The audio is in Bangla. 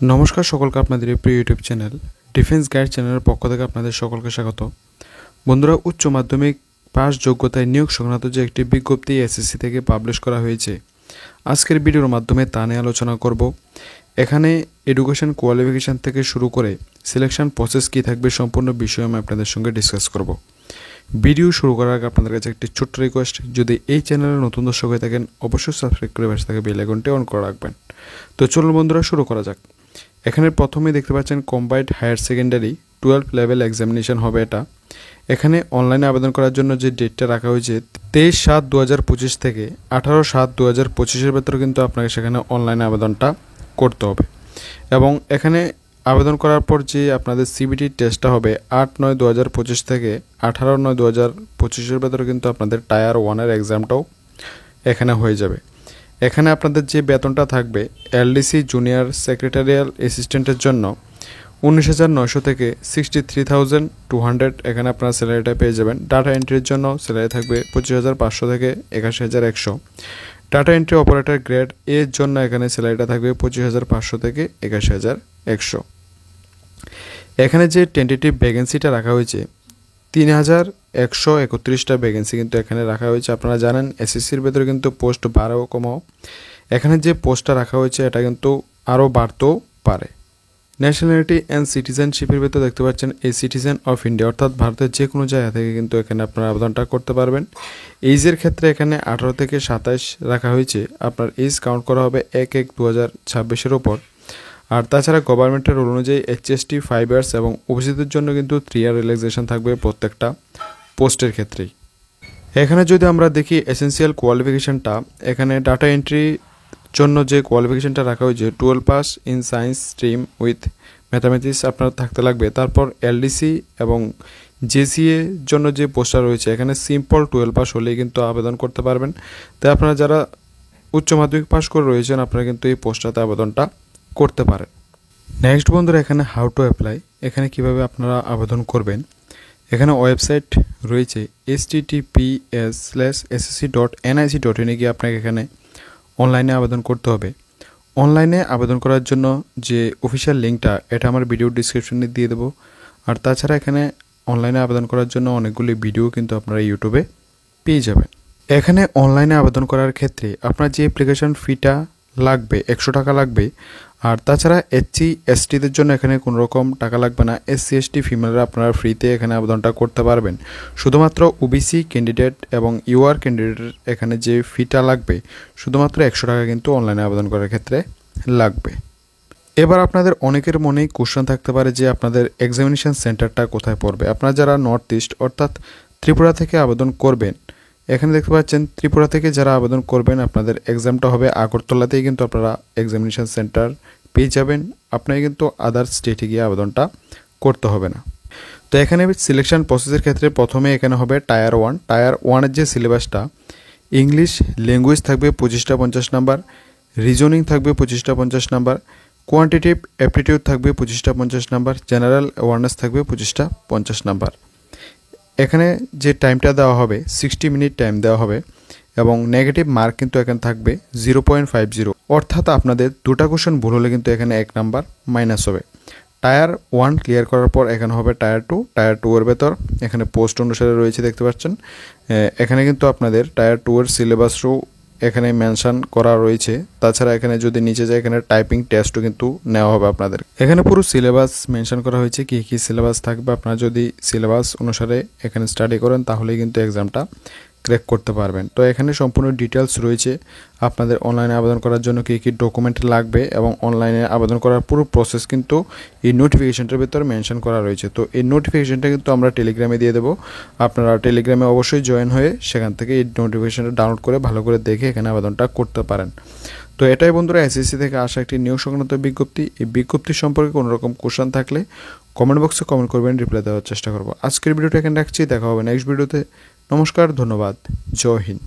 নমস্কার সকলকে আপনাদের এই প্রিয় ইউটিউব চ্যানেল ডিফেন্স গাইড চ্যানেলের পক্ষ থেকে আপনাদের সকলকে স্বাগত। বন্ধুরা, উচ্চ মাধ্যমিক পাস যোগ্যতায় নিয়োগ সংক্রান্ত যে একটি বিজ্ঞপ্তি এসএসসি থেকে পাবলিশ করা হয়েছে, আজকের ভিডিওর মাধ্যমে তা নিয়ে আলোচনা করব। এখানে এডুকেশন কোয়ালিফিকেশান থেকে শুরু করে সিলেকশন প্রসেস কী থাকবে সম্পূর্ণ বিষয় আমি আপনাদের সঙ্গে ডিসকাস করব। ভিডিও শুরু করার আগে আপনাদের কাছে একটি ছোট্ট রিকোয়েস্ট, যদি এই চ্যানেলে নতুন দর্শক হয়ে থাকেন অবশ্যই সাবস্ক্রাইব করে পাশে থাকা বেল আইকনটি অন করে রাখবেন। তো চলুন বন্ধুরা, শুরু করা যাক। এখানে প্রথমেই দেখতে পাচ্ছেন combined higher secondary 12 level examination হবে এটা। এখানে অনলাইনে আবেদন করার জন্য যে ডেটটা রাখা হয়েছে 23/7/2025 থেকে 18/7/2025 ভেতরে কিন্তু আপনাকে সেখানে অনলাইনে আবেদনটা করতে হবে। এবং এখানে আবেদন করার পর যে আপনাদের সিবিটি টেস্টটা হবে 8/9/2025 থেকে 18/9/2025 ভেতরে কিন্তু আপনাদের টায়ার 1-এর এক্সামটাও এখানে হয়ে যাবে। এখানে আপনাদের যে বেতনটা থাকবে এলডিসি জুনিয়র সেক্রেটারিয়াল অ্যাসিস্ট্যান্টের জন্য 19,900 থেকে 63,200 এখানে আপনারা স্যালারিটা পেয়ে যাবেন। ডাটা এন্ট্রির জন্য স্যালারি থাকবে 25,500 থেকে 81,100। ডাটা এন্ট্রি অপারেটর গ্রেড এর জন্য এখানে স্যালারিটা থাকবে 25,500 থেকে 81,100। এখানে যে টেন্টেটিভ ভ্যাকেন্সিটা রাখা হয়েছে 3,131টা ভ্যাকেন্সি কিন্তু এখানে রাখা হয়েছে। আপনারা জানেন এসএসসির ভেতরে কিন্তু পোস্ট বাড়াও কমাও, এখানে যে পোস্টটা রাখা হয়েছে এটা কিন্তু আরও বাড়তেও পারে। ন্যাশনালিটি অ্যান্ড সিটিজেনশিপের ভেতর দেখতে পাচ্ছেন এই সিটিজেন অফ ইন্ডিয়া, অর্থাৎ ভারতের যে কোনো জায়গা থেকে কিন্তু এখানে আপনারা আবেদনটা করতে পারবেন। এইজের ক্ষেত্রে এখানে 18 থেকে 27 রাখা হয়েছে। আপনার এজ কাউন্ট করা হবে 1/1/2026 ওপর। আর তাছাড়া গভর্নমেন্টের রুল অনুযায়ী HST 5 ইয়ার্স এবং ওবিসিদের জন্য কিন্তু 3 ইয়ার রিল্যাক্সেশন থাকবে প্রত্যেকটা পোস্টের ক্ষেত্রেই। এখানে যদি আমরা দেখি এসেনশিয়াল কোয়ালিফিকেশানটা, এখানে ডাটা এন্ট্রি জন্য যে কোয়ালিফিকেশানটা রাখা হয়েছে 12 pass in science stream with mathematics আপনার থাকতে লাগবে। তারপর এলডিসি এবং জেসিএ জন্য যে পোস্টটা রয়েছে এখানে সিম্পল 12 পাস হলেই কিন্তু আবেদন করতে পারবেন। তাই আপনারা যারা উচ্চ মাধ্যমিক পাস করে রয়েছেন আপনারা কিন্তু এই পোস্টটাতে আবেদনটা করতে পারেন। নেক্সট বন্ধুরা, এখানে হাউ টু অ্যাপ্লাই, এখানে কিভাবে আপনারা আবেদন করবেন। এখানে ওয়েবসাইট রয়েছে https://ssc.nic.in গিয়ে আপনাকে এখানে অনলাইনে আবেদন করতে হবে। অনলাইনে আবেদন করার জন্য যে অফিসিয়াল লিঙ্কটা এটা আমার ভিডিও ডিসক্রিপশনে দিয়ে দেবো। আর তাছাড়া এখানে অনলাইনে আবেদন করার জন্য অনেকগুলি ভিডিও কিন্তু আপনারা ইউটিউবে পেয়ে যাবেন। এখানে অনলাইনে আবেদন করার ক্ষেত্রে আপনার যে অ্যাপ্লিকেশন ফিটা লাগবে 100 টাকা লাগবে। আর তাছাড়া SC STদের জন্য এখানে কোনো রকম টাকা লাগবে না। SC ST ফিমেলরা আপনারা ফ্রিতে এখানে আবেদনটা করতে পারবেন। শুধুমাত্র ওবিসি ক্যান্ডিডেট এবং ইউআর ক্যান্ডিডেটের এখানে যে ফিটা লাগবে শুধুমাত্র 100 টাকা কিন্তু অনলাইনে আবেদন করার ক্ষেত্রে লাগবে। এবার আপনাদের অনেকের মনেই কোশ্চেন থাকতে পারে যে আপনাদের এক্সামিনেশন সেন্টারটা কোথায় পড়বে। আপনারা যারা নর্থ ইস্ট অর্থাৎ ত্রিপুরা থেকে আবেদন করবেন, এখানে দেখতে পাচ্ছেন ত্রিপুরা থেকে যারা আবেদন করবেন আপনাদের এক্সামটা হবে আগরতলাতেই কিন্তু আপনারা এক্সামিনেশন সেন্টার পেয়ে যাবেন। আপনাকে কিন্তু আদার স্টেটে গিয়ে আবেদনটা করতে হবে না। তো এখানে সিলেকশন প্রসেসের ক্ষেত্রে প্রথমে এখানে হবে টায়ার 1। টায়ার 1-এর যে সিলেবাসটা ইংলিশ ল্যাঙ্গুয়েজ থাকবে 25টা 50 নাম্বার, রিজনিং থাকবে 25টা 50 নাম্বার, কোয়ান্টিটিভ অ্যাপটিটিউড থাকবে 25টা 50 নাম্বার, জেনারেল অ্যাওয়ারনেস থাকবে 25টা 50 নাম্বার। এখানে যে টাইমটা দেওয়া হবে 60 মিনিট টাইম দেওয়া হবে এবং নেগেটিভ মার্ক কিন্তু এখানে থাকবে 0.50, অর্থাৎ আপনাদের দুটা কোশ্চেন ভুল হলে কিন্তু এখানে 1 নাম্বার মাইনাস হবে। টায়ার 1 ক্লিয়ার করার পর এখানে হবে টায়ার 2। টায়ার 2-এর ভেতর এখানে পোস্ট অনুসারে রয়েছে দেখতে পাচ্ছেন। এখানে কিন্তু আপনাদের টায়ার 2-এর সিলেবাসও এখানে মেনশন করা রয়েছে। তাছাড়া এখানে যদি নিচে যায় এখানে টাইপিং টেস্টও কিন্তু নেওয়া হবে আপনাদের। এখানে পুরো সিলেবাস মেনশন করা হয়েছে কী কী সিলেবাস থাকবে। আপনারা যদি সিলেবাস অনুসারে এখানে স্টাডি করেন তাহলেই কিন্তু এক্সামটা ক্র্যাক করতে পারবেন। তো এখানে সম্পূর্ণ ডিটেলস রয়েছে আপনাদের অনলাইনে আবেদন করার জন্য কী কী ডকুমেন্ট লাগবে এবং অনলাইনে আবেদন করার পুরো প্রসেস কিন্তু এই নোটিফিকেশনটার ভিতরে মেনশন করা রয়েছে। তো এই নোটিফিকেশনটা কিন্তু আমরা টেলিগ্রামে দিয়ে দেবো। আপনারা টেলিগ্রামে অবশ্যই জয়েন হয়ে সেখান থেকে এই নোটিফিকেশনটা ডাউনলোড করে ভালো করে দেখে এখানে আবেদনটা করতে পারেন। তো এটাই বন্ধুরা এসএসসি থেকে আসা একটি নিয়োগ সংক্রান্ত বিজ্ঞপ্তি। এই বিজ্ঞপ্তি সম্পর্কে কোনো রকম কোশ্চেন থাকলে কমেন্ট বক্সে কমেন্ট করবেন, রিপ্লাই দেওয়ার চেষ্টা করবো। আজকের ভিডিওটা এখানে রাখছি, দেখা হবে নেক্সট ভিডিওতে। নমস্কার, ধন্যবাদ, জয় হিন্দ।